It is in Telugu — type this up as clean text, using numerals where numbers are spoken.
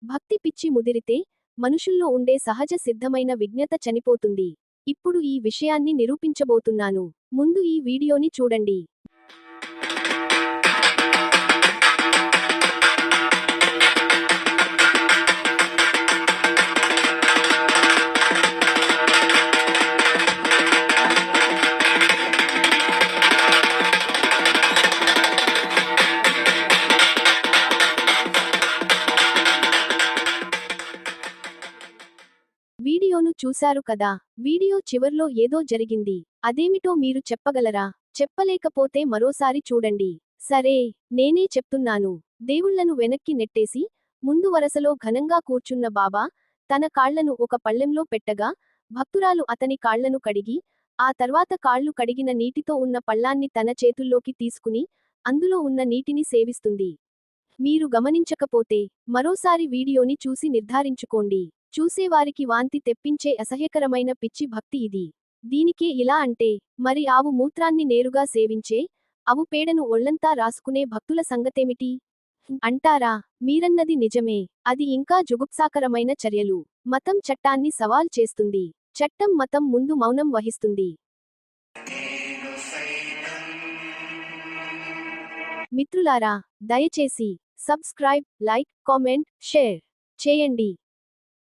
భక్తి పిచ్చి ముదిరితే మనుషుల్లో ఉండే సహజ సిద్ధమైన విజ్ఞత చనిపోతుంది. ఇప్పుడు ఈ విషయాన్ని నిరూపించబోతున్నాను. ముందు ఈ వీడియోని చూడండి. వీడియోను చూశారు కదా. వీడియో చివర్లో ఏదో జరిగింది. అదేమిటో మీరు చెప్పగలరా? చెప్పలేకపోతే మరోసారి చూడండి. సరే, నేనే చెప్తున్నాను. దేవుళ్లను వెనక్కి నెట్టేసి, ముందు వరసలో ఘనంగా కూర్చున్న బాబా, తన కాళ్లను ఒక పళ్ళెంలో పెట్టగా, భక్తురాలు అతని కాళ్లను కడిగి, ఆ తర్వాత కాళ్లు కడిగిన నీటితో ఉన్న పళ్ళాన్ని తన చేతుల్లోకి తీసుకుని, అందులో ఉన్న నీటిని సేవిస్తుంది. మీరు గమనించకపోతే, మరోసారి వీడియోని చూసి నిర్ధారించుకోండి. చూసేవారికి వాంతి తెప్పించే అసహ్యకరమైన పిచ్చి భక్తి ఇది. దీనికే ఇలా అంటే, మరి ఆవు మూత్రాన్ని నేరుగా సేవించే, ఆవు పేడను ఒళ్లంతా రాసుకునే భక్తుల సంగతేమిటి? అంటారా? మీరన్నది నిజమే. అది ఇంకా జుగుప్సాకరమైన చర్యలు. మతం చట్టాన్ని సవాల్ చేస్తుంది. చట్టం మతం ముందు మౌనం వహిస్తుంది. మిత్రులారా, దయచేసి సబ్స్క్రైబ్, లైక్, కామెంట్, షేర్ చేయండి.